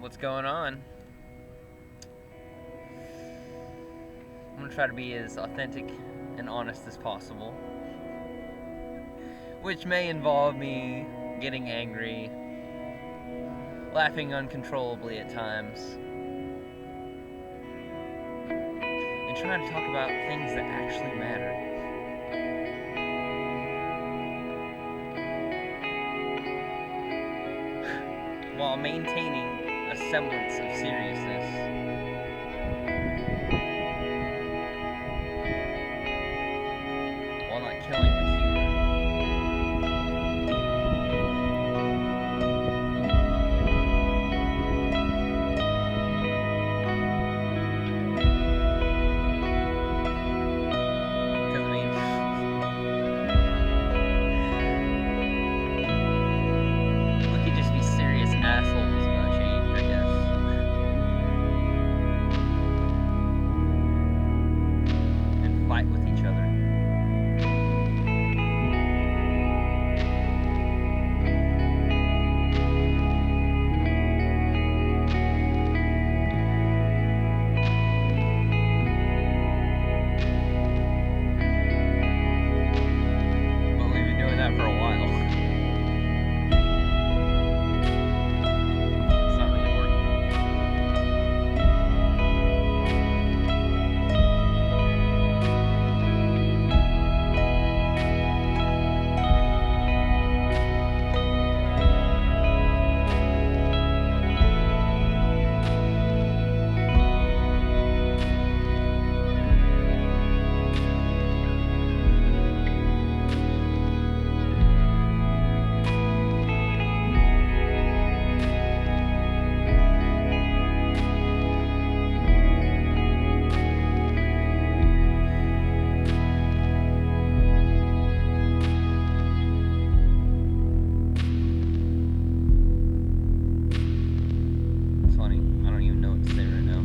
What's going on? I'm gonna try to be as authentic and honest as possible, which may involve me getting angry, laughing uncontrollably at times, and trying to talk about things that actually matter while maintaining a semblance of seriousness while not killing the humor. Because, we could just be serious assholes about change, I guess. And fight with each other. But we've been doing that for a while. It's not really working. It's funny. I don't even know what to say right now.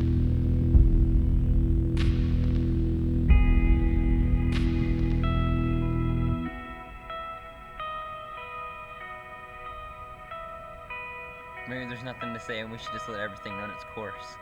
Maybe there's nothing to say and we should just let everything run its course.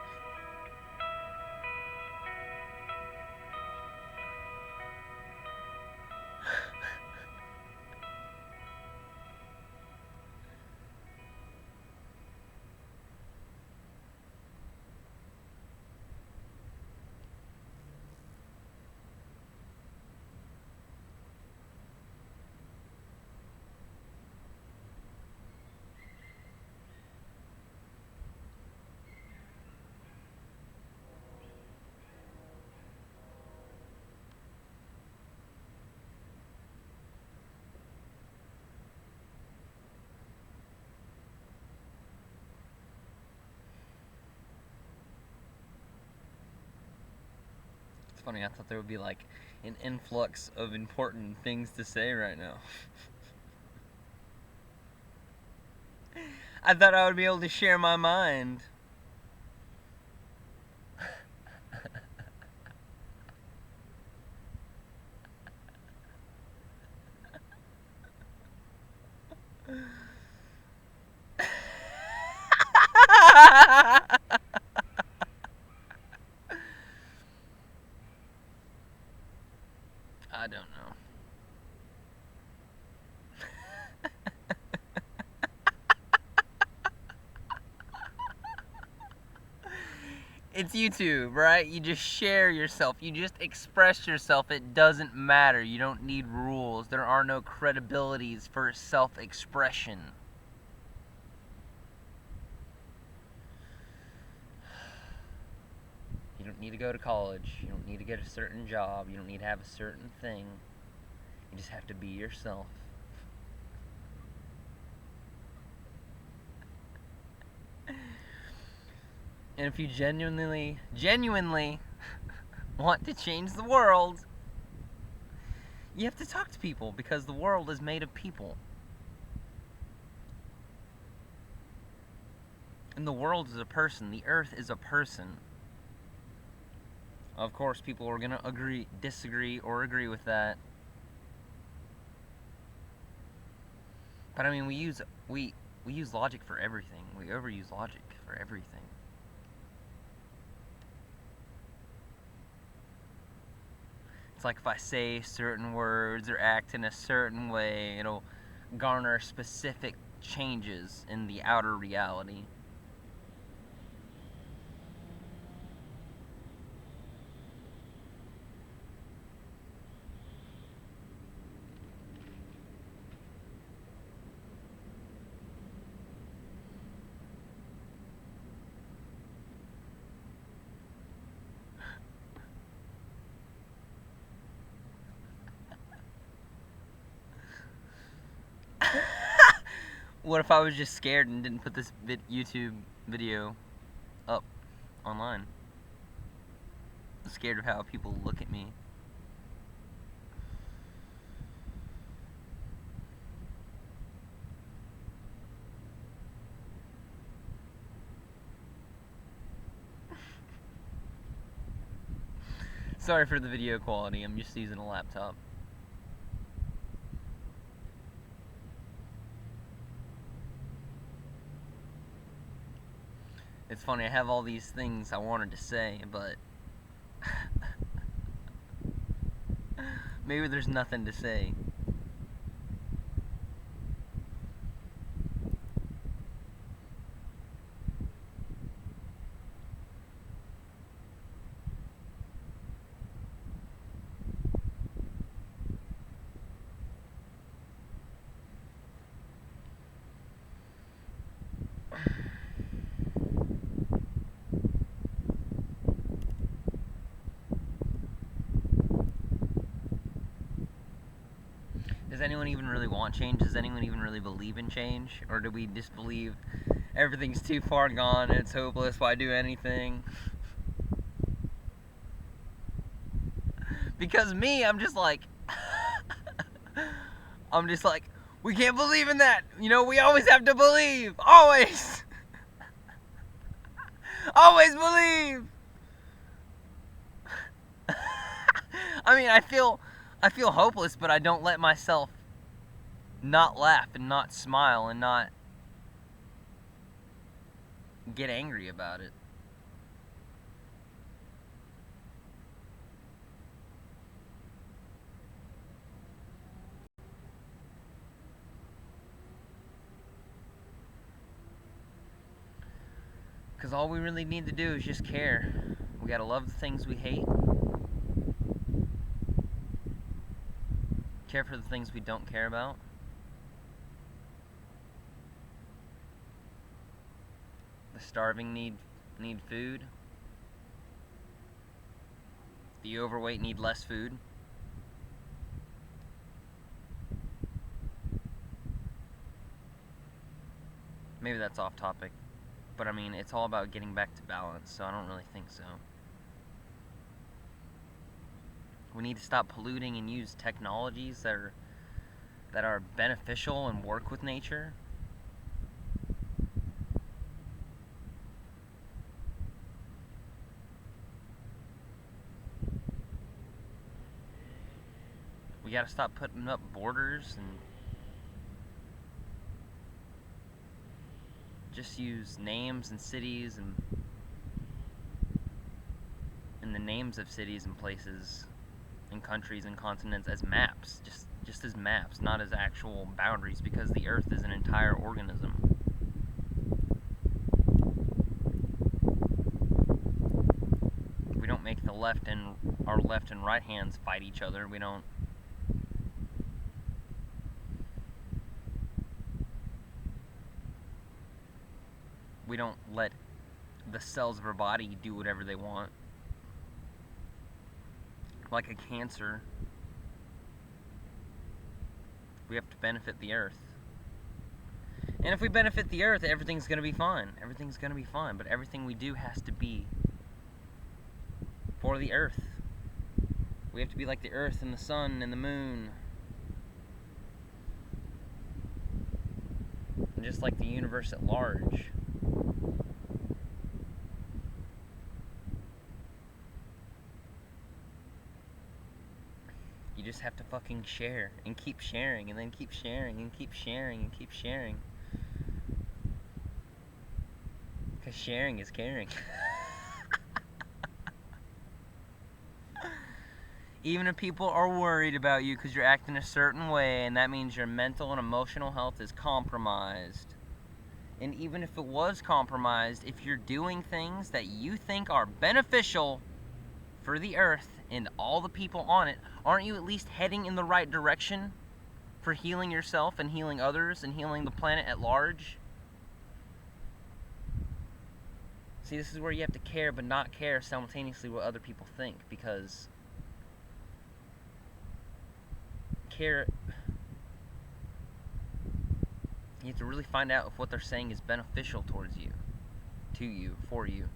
It's funny, I thought there would be like an influx of important things to say right now. I thought I would be able to share my mind. I don't know. It's YouTube, right? You just share yourself. You just express yourself. It doesn't matter. You don't need rules. There are no credibilities for self-expression. You don't need to go to college. You don't need to get a certain job. You don't need to have a certain thing. You just have to be yourself. And if you genuinely want to change the world, you have to talk to people because the world is made of people. And the world is a person. The earth is a person. Of course, people are going to agree, disagree, or agree with that. But I mean, we We use logic for everything. We overuse logic for everything. It's like if I say certain words or act in a certain way, it'll garner specific changes in the outer reality. What if I was just scared and didn't put this YouTube video up online? I'm scared of how people look at me. Sorry for the video quality, I'm just using a laptop. It's funny, I have all these things I wanted to say, but maybe there's nothing to say. Does anyone even really want change? Does anyone even really believe in change? Or do we just believe everything's too far gone and it's hopeless, why do anything? Because me, I'm just like, we can't believe in that. You know, we always have to believe. Always. Always believe. I mean, I feel hopeless, but I don't let myself not laugh and not smile and not get angry about it. Because all we really need to do is just care. We gotta love the things we hate. Care for the things we don't care about. The starving need food. The overweight need less food. Maybe that's off topic. But I mean, it's all about getting back to balance, so I don't really think so. We need to stop polluting and use technologies that are beneficial and work with nature. We gotta stop putting up borders and just use names and cities and the names of cities and places and countries and continents as maps, just as maps, not as actual boundaries, because the earth is an entire organism. We don't make our left and right hands fight each other. We don't let the cells of our body do whatever they want. Like a cancer, we have to benefit the earth. And if we benefit the earth, everything's gonna be fine. Everything's gonna be fine, but everything we do has to be for the earth. We have to be like the earth and the sun and the moon. And just like the universe at large. You just have to fucking share and keep sharing and then keep sharing and keep sharing and keep sharing. Because sharing is caring. Even if people are worried about you because you're acting a certain way, and that means your mental and emotional health is compromised. And even if it was compromised, if you're doing things that you think are beneficial for the earth and all the people on it, aren't you at least heading in the right direction for healing yourself and healing others and healing the planet at large? See, this is where you have to care but not care simultaneously what other people think, because care, you have to really find out if what they're saying is beneficial towards you, to you, for you,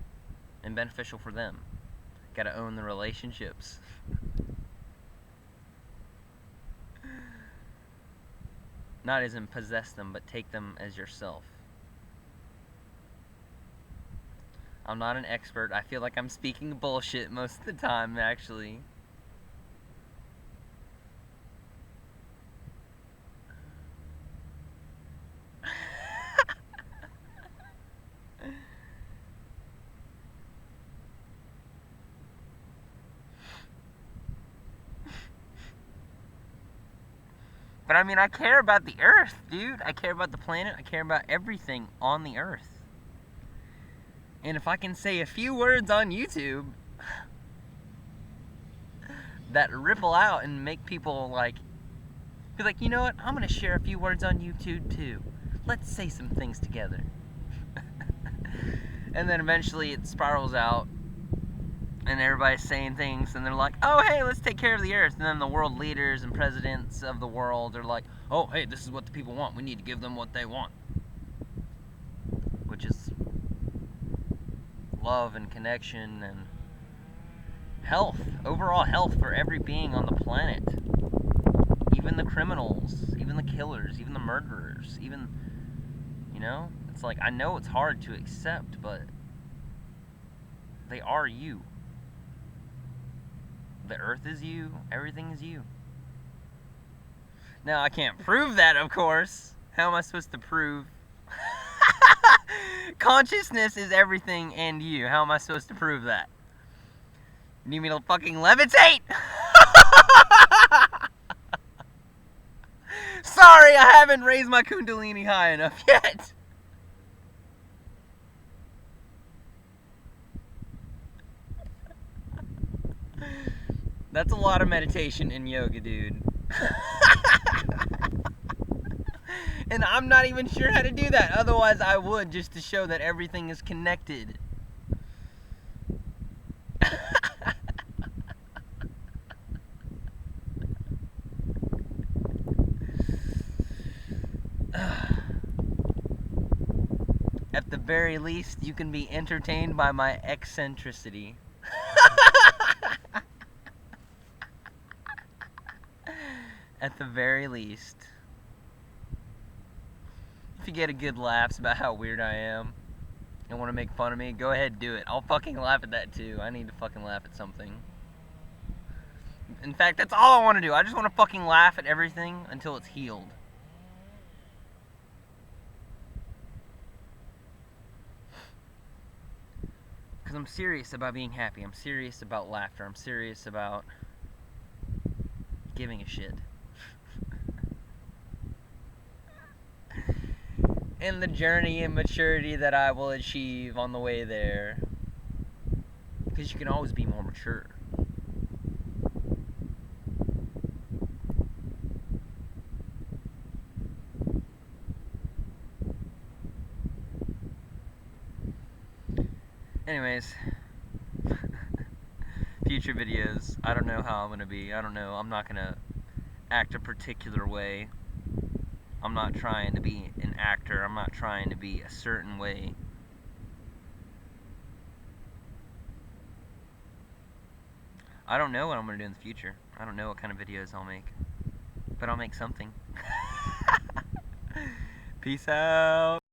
and beneficial for them. Gotta own the relationships. Not as in possess them, but take them as yourself. I'm not an expert. I feel like I'm speaking bullshit most of the time, actually. But I mean, I care about the earth, dude. I care about the planet. I care about everything on the earth. And if I can say a few words on YouTube that ripple out and make people be like, you know what? I'm gonna share a few words on YouTube too. Let's say some things together. And then eventually it spirals out and everybody's saying things and they're like, oh hey, let's take care of the earth. And then the world leaders and presidents of the world are like, oh hey, this is what the people want. We need to give them what they want. Which is love and connection and health, overall health for every being on the planet. Even the criminals, even the killers, even the murderers, even, you know? It's like, I know it's hard to accept, but they are you. The earth is you, everything is you. Now, I can't prove that, of course. How am I supposed to prove? Consciousness is everything and you. How am I supposed to prove that? You need me to fucking levitate? Sorry, I haven't raised my kundalini high enough yet. That's a lot of meditation and yoga, dude. And I'm not even sure how to do that. Otherwise, I would, just to show that everything is connected. At the very least, you can be entertained by my eccentricity. At the very least. If you get a good laughs about how weird I am and want to make fun of me, go ahead and do it. I'll fucking laugh at that too. I need to fucking laugh at something. In fact, that's all I want to do. I just want to fucking laugh at everything until it's healed. Because I'm serious about being happy. I'm serious about laughter. I'm serious about giving a shit. And the journey and maturity that I will achieve on the way there. Because you can always be more mature. Anyways, future videos, I don't know how I'm going to be. I don't know. I'm not going to act a particular way. I'm not trying to be an actor. I'm not trying to be a certain way. I don't know what I'm going to do in the future. I don't know what kind of videos I'll make. But I'll make something. Peace out.